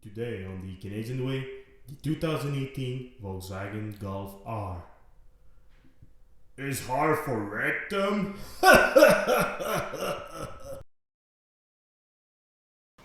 Today on the Canadian Way, the 2018 Volkswagen Golf R. Is hard for rectum?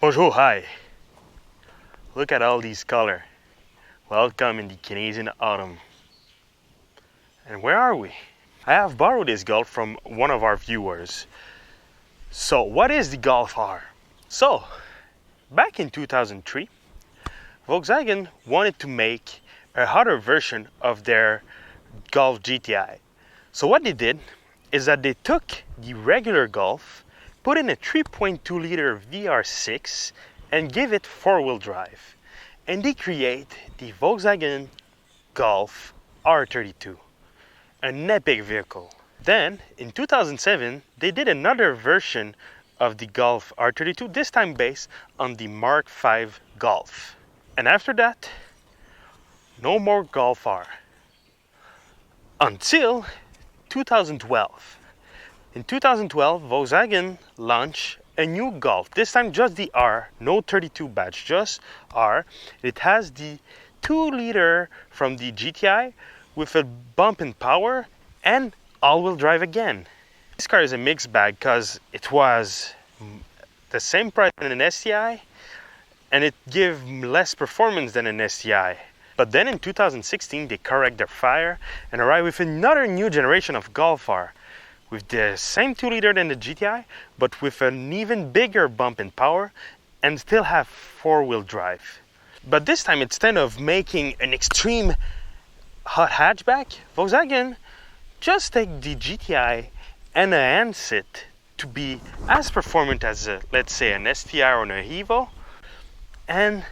Bonjour, hi. Look at all these colors. Welcome in the Canadian autumn. And where are we? I have borrowed this Golf from one of our viewers. So what is the Golf R? So, back in 2003, Volkswagen wanted to make a hotter version of their Golf GTI. So what they did is that they took the regular Golf, put in a 3.2 liter VR6 and give it four-wheel drive. And they create the Volkswagen Golf R32, an epic vehicle. Then in 2007, they did another version of the Golf R32, this time based on the Mark V Golf. And after that, no more Golf R. Until 2012. In 2012, Volkswagen launched a new Golf, this time just the R, no 32 badge, just R. It has the 2 liter from the GTI with a bump in power and all-wheel drive again. This car is a mixed bag because it was the same price than an STI and it gave less performance than an STI. But then in 2016 they correct their fire and arrive with another new generation of Golf R with the same 2 liter than the GTI but with an even bigger bump in power and still have 4-wheel drive. But this time, instead of making an extreme hot hatchback, Volkswagen just take the GTI and enhance it to be as performant as let's say an STI or an Evo, and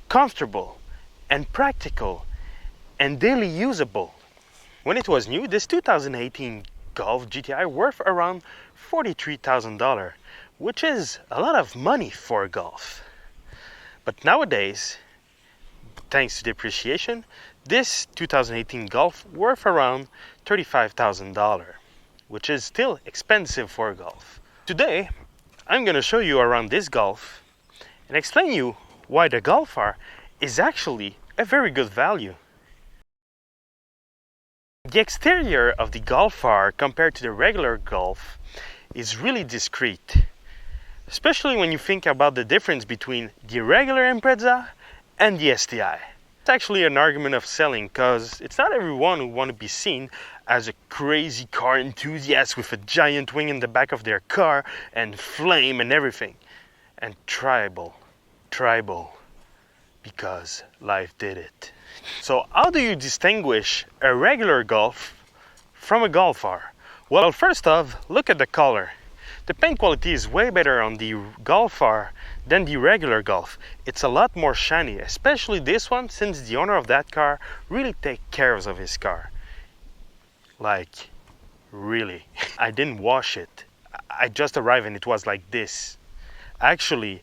comfortable and practical and daily usable. When it was new, this 2018 Golf GTI worth around $43,000, which is a lot of money for a Golf. But nowadays, thanks to depreciation, this 2018 Golf worth around $35,000, which is still expensive for a Golf. Today, I'm going to show you around this Golf and explain you why the Golf R is actually a very good value. The exterior of the Golf R compared to the regular Golf is really discreet, especially when you think about the difference between the regular Impreza and the STI. It's actually an argument of selling because it's not everyone who want to be seen as a crazy car enthusiast with a giant wing in the back of their car and flame and everything. And tribal, because life did it. So how do you distinguish a regular Golf from a Golf R? Well, first off, look at the color. The paint quality is way better on the Golf R than the regular Golf. It's a lot more shiny, especially this one, since the owner of that car really takes care of his car. Like, really. I didn't wash it. I just arrived and it was like this. Actually,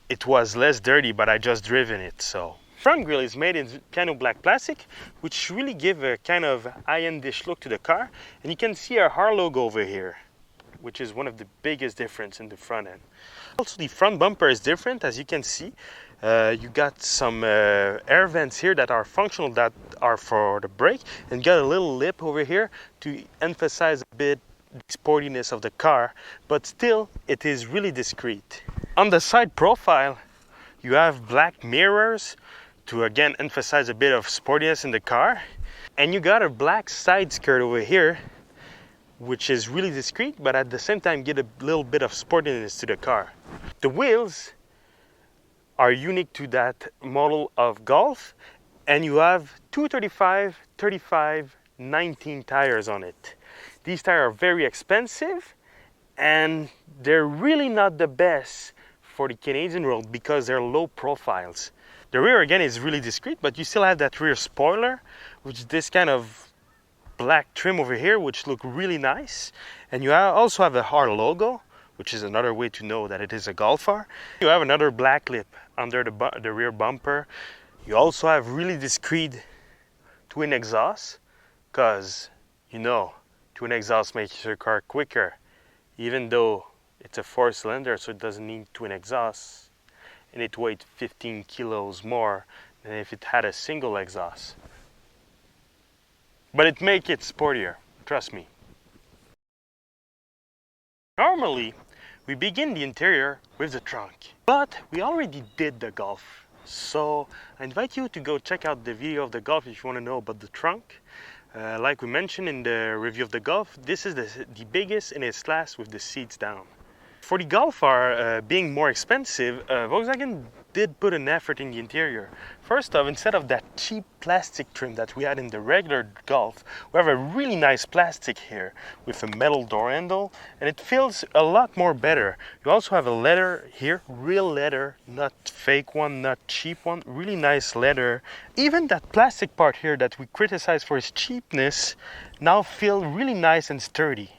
it was less dirty, but I just driven it, so. Front grille is made in piano black plastic, which really give a kind of high-endish look to the car. And you can see our R logo over here, which is one of the biggest difference in the front end. Also, the front bumper is different, as you can see. You got some air vents here that are functional, that are for the brake, and got a little lip over here to emphasize a bit the sportiness of the car, but still it is really discreet. On the side profile, you have black mirrors to again emphasize a bit of sportiness in the car, and you got a black side skirt over here, which is really discreet, but at the same time get a little bit of sportiness to the car. The wheels are unique to that model of Golf, and you have 235, 35, 19 tires on it. These tires are very expensive, and they're really not the best for the Canadian road because they're low profiles. The rear again is really discreet, but you still have that rear spoiler, which is this kind of black trim over here, which look really nice. And you also have a R logo, which is another way to know that it is a Golf R. You have another black lip under the rear bumper. You also have really discreet twin exhaust, because you know twin exhaust makes your car quicker, even though it's a 4-cylinder, so it doesn't need twin exhausts. and it weighed 15 kilos more than if it had a single exhaust. But it makes it sportier, trust me. Normally, we begin the interior with the trunk, but we already did the Golf. So I invite you to go check out the video of the Golf if you want to know about the trunk. Like we mentioned in the review of the Golf, this is the biggest in its class with the seats down. For the Golf R being more expensive, Volkswagen did put an effort in the interior. First off, instead of that cheap plastic trim that we had in the regular Golf, we have a really nice plastic here with a metal door handle, and it feels a lot more better. You also have a leather here, real leather, not fake one, not cheap one, really nice leather. Even that plastic part here that we criticize for its cheapness now feel really nice and sturdy.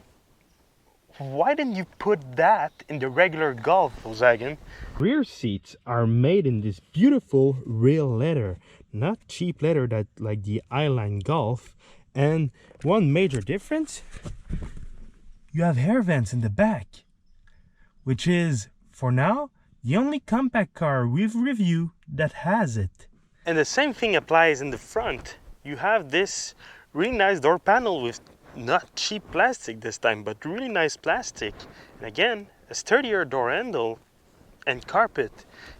Why didn't you put that in the regular Golf, Volkswagen? Rear seats are made in this beautiful real leather, not cheap leather that like the Highline Golf. And one major difference, you have air vents in the back, which is, for now, the only compact car we've reviewed that has it. And the same thing applies in the front. You have this really nice door panel with not cheap plastic this time, but really nice plastic. And again, a sturdier door handle and carpet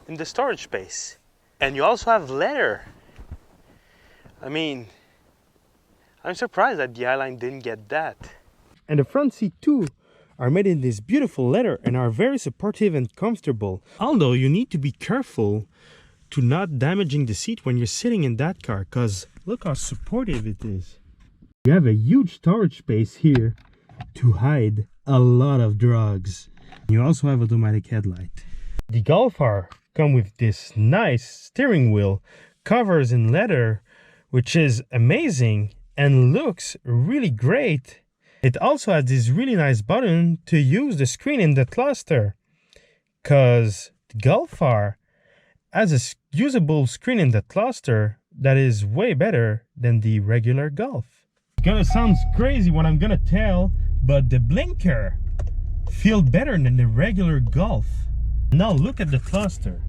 in the storage space. And you also have leather. I mean, I'm surprised that the Highline didn't get that. And the front seat too are made in this beautiful leather and are very supportive and comfortable. Although you need to be careful to not damaging the seat when you're sitting in that car, because look how supportive it is. You have a huge storage space here to hide a lot of drugs. You also have automatic headlight. The Golf R comes with this nice steering wheel, covers in leather, which is amazing and looks really great. It also has this really nice button to use the screen in the cluster, because the Golf R has a usable screen in the cluster that is way better than the regular Golf. It's gonna sound crazy what I'm gonna tell, but the blinker feels better than the regular Golf. Now look at the cluster.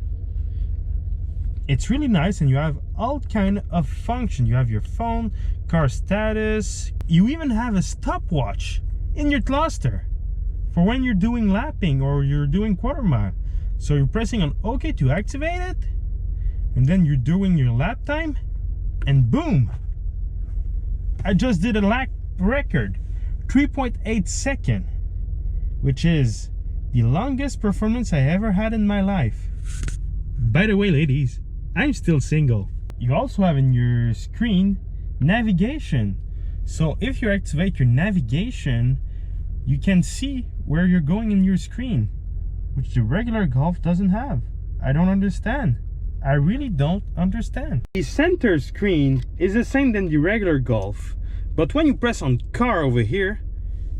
It's really nice, and you have all kind of function. You have your phone, car status. You even have a stopwatch in your cluster for when you're doing lapping or you're doing quarter mile. So you're pressing on OK to activate it, and then you're doing your lap time, and boom! I just did a lap record, 3.8 seconds, which is the longest performance I ever had in my life. By the way, ladies, I'm still single. You also have in your screen navigation. So if you activate your navigation, you can see where you're going in your screen, which the regular Golf doesn't have. I don't understand. I really don't understand. The center screen is the same than the regular Golf, but when you press on car over here,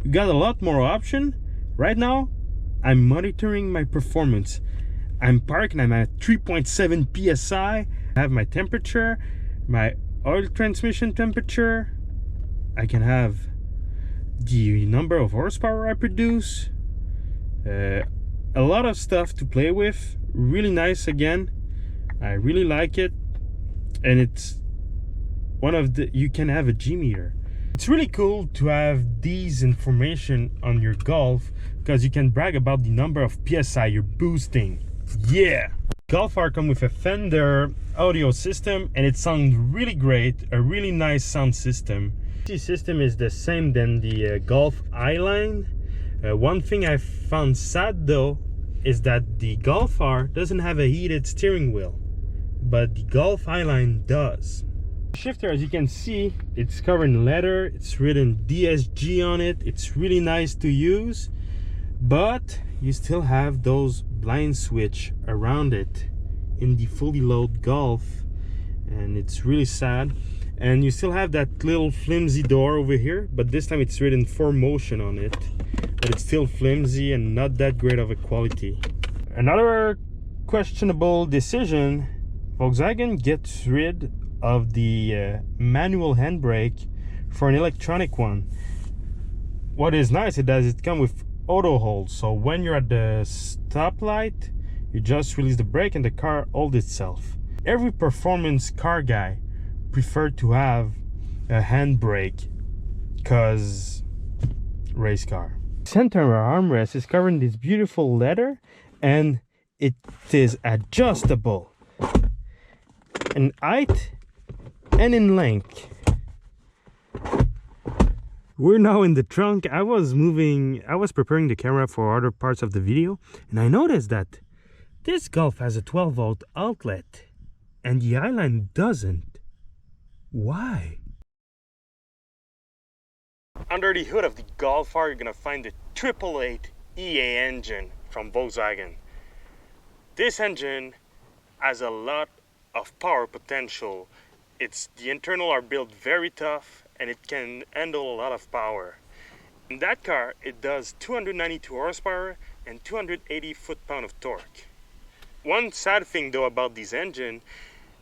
you got a lot more option. Right now, I'm monitoring my performance. I'm parked and I'm at 3.7 psi. I have my temperature, my oil transmission temperature. I can have the number of horsepower I produce. A lot of stuff to play with. Really nice again. I really like it. And it's one of the, you can have a G meter. It's really cool to have these information on your Golf, because you can brag about the number of PSI you're boosting. Yeah! Golf R comes with a Fender audio system, and it sounds really great. A really nice sound system. The system is the same than the Golf Highline. One thing I found sad though is that the Golf R doesn't have a heated steering wheel, but the Golf Highline does. The shifter, as you can see, it's covered in leather. It's written DSG on it. It's really nice to use, but you still have those blind switch around it in the fully loaded Golf, and it's really sad. And you still have that little flimsy door over here, but this time it's written 4Motion on it, but it's still flimsy and not that great of a quality. Another questionable decision, Volkswagen gets rid of the manual handbrake for an electronic one. What is nice, it comes with auto hold, so when you're at the stoplight, You just release the brake and the car holds itself. Every performance car guy preferred to have a handbrake because race car. Center armrest is covered in this beautiful leather and it is adjustable in height and in length. We're now in the trunk. I was preparing the camera for other parts of the video, and I noticed that this Golf has a 12-volt outlet and the Highline doesn't. Why? Under the hood of the Golf R, you're gonna find the 888 EA engine from Volkswagen. This engine has a lot of power potential. The internal are built very tough and it can handle a lot of power. In that car, it does 292 horsepower and 280 foot-pound of torque. One sad thing though about this engine,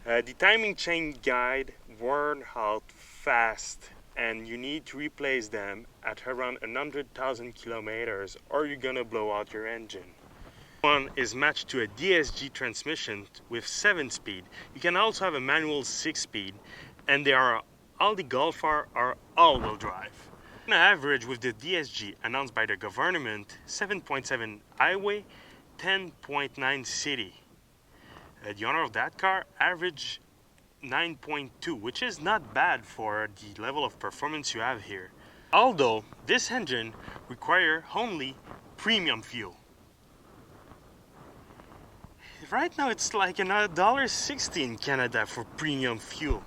the timing chain guide worn out fast and you need to replace them at around 100,000 kilometers or you're gonna blow out your engine. One is matched to a DSG transmission with 7-speed. You can also have a manual 6-speed, and all the Golf R are all-wheel drive. On average with the DSG announced by the government, 7.7 highway, 10.9 city. The owner of that car averaged 9.2, which is not bad for the level of performance you have here. Although this engine requires only premium fuel. Right now it's like $1.60 in Canada for premium fuel.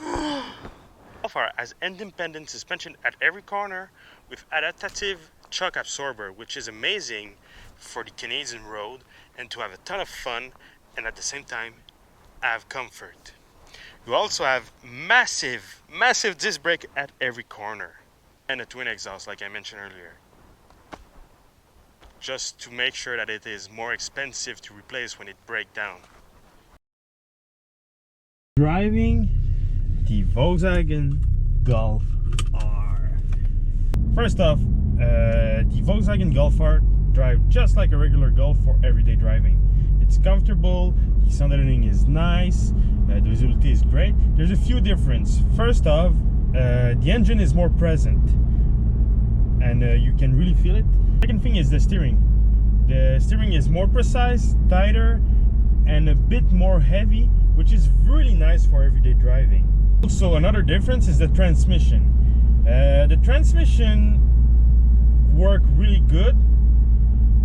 Golf R has independent suspension at every corner with adaptive shock absorber, which is amazing for the Canadian road and to have a ton of fun and at the same time have comfort. You also have massive disc brake at every corner and a twin exhaust like I mentioned earlier, just to make sure that it is more expensive to replace when it breaks down. Driving the Volkswagen Golf R. First off, the Volkswagen Golf R drives just like a regular Golf for everyday driving. It's comfortable, the sound editing is nice, the visibility is great. There's a few differences. First off, the engine is more present and you can really feel it. Second thing is the steering. The steering is more precise, tighter, and a bit more heavy, which is really nice for everyday driving. Also, another difference is the transmission. The transmission works really good,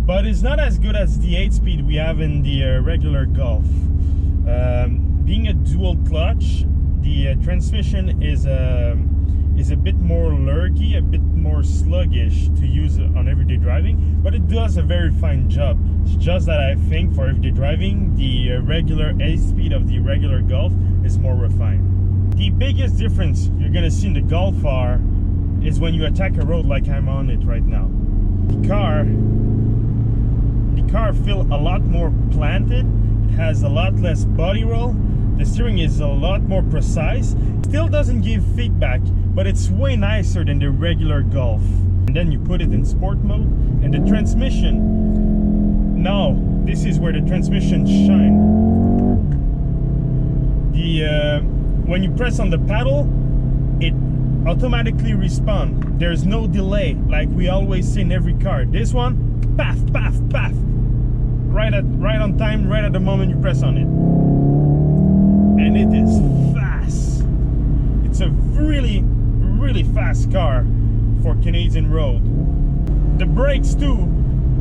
but it's not as good as the 8-speed we have in the regular Golf. Being a dual clutch, the transmission is a bit more lurky, a bit more sluggish to use on everyday driving, but it does a very fine job. It's just that I think for everyday driving, the regular 8-speed of the regular Golf is more refined. The biggest difference you're gonna see in the Golf R is when you attack a road like I'm on it right now. The car feels a lot more planted, it has a lot less body roll, the steering is a lot more precise. Still doesn't give feedback, but it's way nicer than the regular Golf. And then you put it in sport mode, and the transmission, now this is where the transmission shine. When you press on the pedal, it automatically responds. There's no delay like we always see in every car. This one, paf, paf, paf, right on time, right at the moment you press on it. And it is fast. It's a really fast car for Canadian road. The brakes too.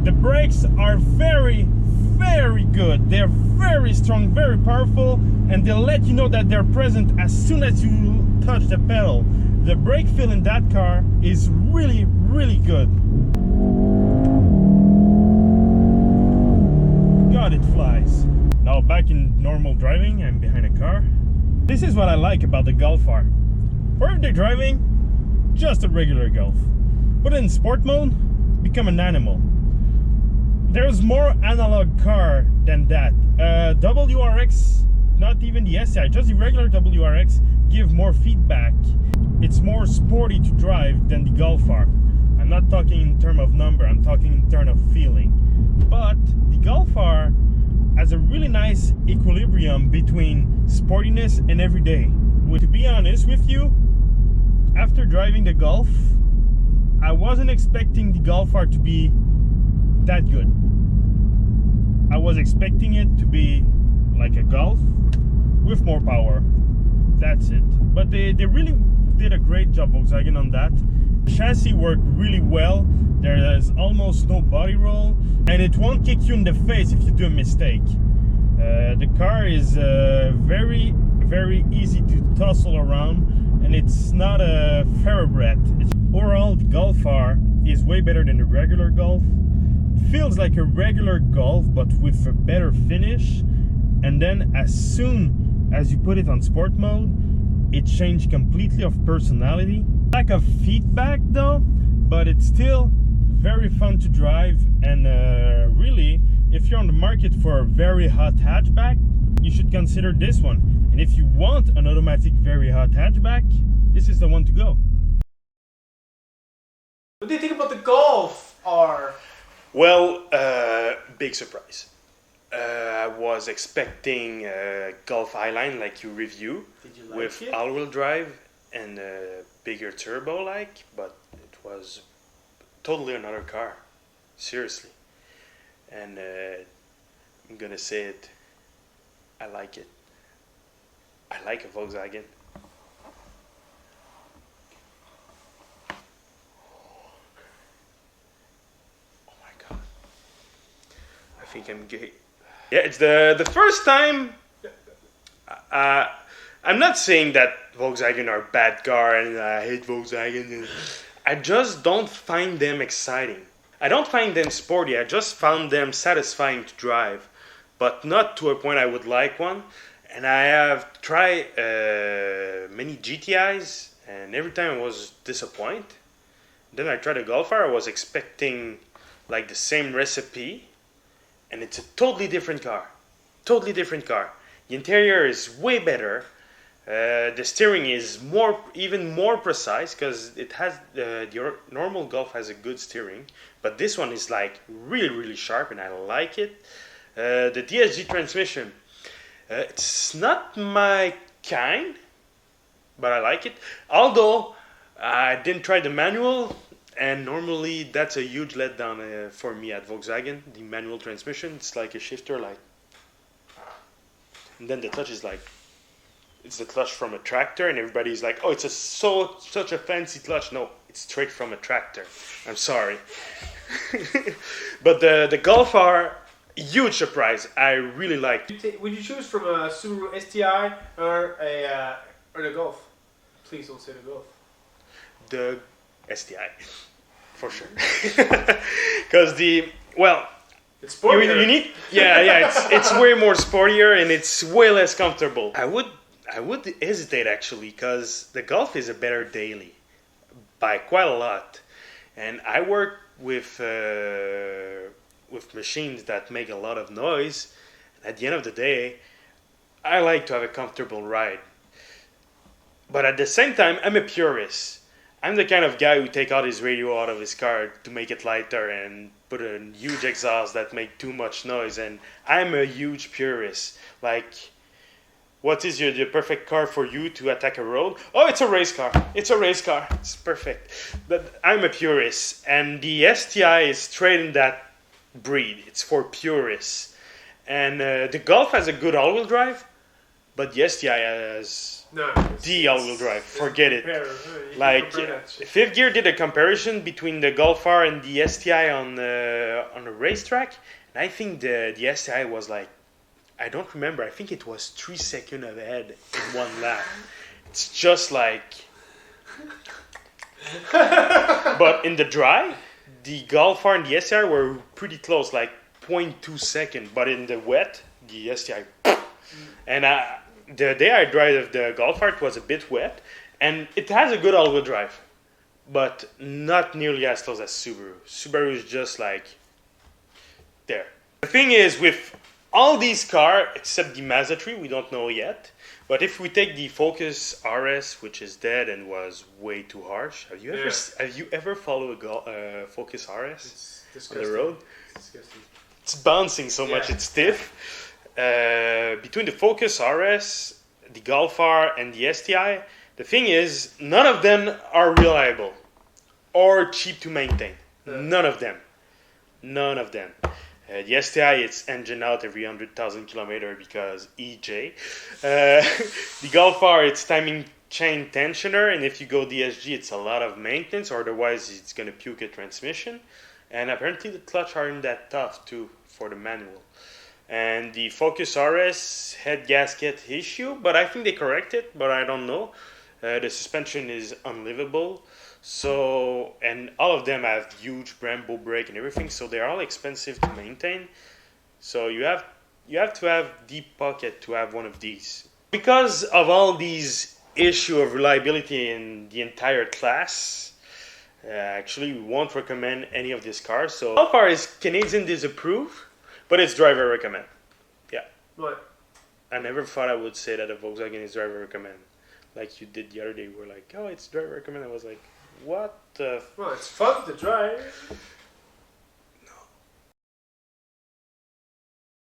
The brakes are very good. They're very strong, very powerful, and they'll let you know that they're present as soon as you touch the pedal. The brake feel in that car is really good. God, it flies. Now back in normal driving, I'm behind a car. This is what I like about the Golf R. For everyday driving, just a regular Golf. Put it in sport mode, become an animal. There's more analog car than that. WRX, not even the SCI, just the regular WRX give more feedback. It's more sporty to drive than the Golf R. I'm not talking in terms of number, I'm talking in terms of feeling. But the Golf R has a really nice equilibrium between sportiness and everyday. To be honest with you, after driving the Golf, I wasn't expecting the Golf R to be that good. I was expecting it to be like a Golf with more power. That's it. But they really did a great job, Volkswagen, on that. The chassis worked really well. There is almost no body roll, and it won't kick you in the face if you do a mistake. The car is very easy to tussle around, and it's not a thoroughbred. Overall, the Golf R is way better than the regular Golf. It feels like a regular Golf, but with a better finish. And then as soon as you put it on sport mode, it changed completely of personality. Lack of feedback though, but it's still very fun to drive. And really, if you're on the market for a very hot hatchback, you should consider this one. And if you want an automatic very hot hatchback, this is the one to go. What do you think about the Golf R? Well, big surprise. I was expecting Golf Highline like you review, with all-wheel drive and a bigger turbo but it was totally another car, seriously. And I'm gonna say it, I like it. I like a Volkswagen. Oh my god, I think I'm gay. Yeah, it's the first time. I'm not saying that Volkswagen are bad car and I hate Volkswagen. I just don't find them exciting. I don't find them sporty. I just found them satisfying to drive, but not to a point I would like one. And I have tried many GTIs, and every time I was disappointed. Then I tried a Golf R. I was expecting like the same recipe. And it's a totally different car. Totally different car. The interior is way better. The steering is even more precise because it has the normal Golf has a good steering, but this one is like really sharp, and I like it. The DSG transmission, it's not my kind, but I like it. Although I didn't try the manual. And normally that's a huge letdown for me at Volkswagen. The manual transmission, it's like a shifter, and then the clutch is it's the clutch from a tractor, and everybody's like, oh, it's such a fancy clutch. No, it's straight from a tractor. I'm sorry. But the Golf R, huge surprise. I really liked it. Would you choose from a Subaru STI or the Golf? Please don't say the Golf. The STI, for sure. Because it's sportier. You need, it's way more sportier and it's way less comfortable. I would hesitate actually, because the Golf is a better daily by quite a lot, and I work with machines that make a lot of noise. At the end of the day, I like to have a comfortable ride, but at the same time, I'm a purist. I'm the kind of guy who take out his radio out of his car to make it lighter and put a huge exhaust that make too much noise. And I'm a huge purist. Like, what is the perfect car for you to attack a road? Oh, it's a race car. It's a race car. It's perfect. But I'm a purist. And the STI is straight in that breed. It's for purists. And the Golf has a good all-wheel drive, but the STI has... the all-wheel drive, forget it. Like, Fifth Gear did a comparison between the Golf R and the STI on a racetrack, and I think the STI was like, I don't remember, I think it was 3 seconds ahead in one lap. It's just like... But in the dry, the Golf R and the STI were pretty close, like 0.2 seconds, but in the wet, the STI... And the day I drive the Golf R, it was a bit wet, and it has a good all-wheel drive, but not nearly as close as Subaru. Subaru is just like there. The thing is, with all these cars, except the Mazda 3, we don't know yet, but if we take the Focus RS, which is dead and was way too harsh, have you ever followed a Focus RS on the road? It's disgusting. it's bouncing so much, it's stiff. Between the Focus RS, the Golf R, and the STI, the thing is, none of them are reliable or cheap to maintain. None of them. None of them. The STI, it's engine out every 100,000 kilometers because EJ. The Golf R, it's timing chain tensioner, and if you go DSG, it's a lot of maintenance, or otherwise it's going to puke a transmission. And apparently the clutch aren't that tough too for the manual. And the Focus RS head gasket issue, but I think they corrected, but I don't know. The suspension is unlivable. So, and all of them have huge Brembo brake and everything, so they're all expensive to maintain. So you have to have deep pocket to have one of these. Because of all these issue of reliability in the entire class, actually we won't recommend any of these cars. So Golf R is Canadian disapproved, but it's driver recommend. Yeah. What? I never thought I would say that a Volkswagen is driver recommend. Like you did the other day, you were like, oh, it's driver recommend. I was like, what the... Well, it's fun to drive.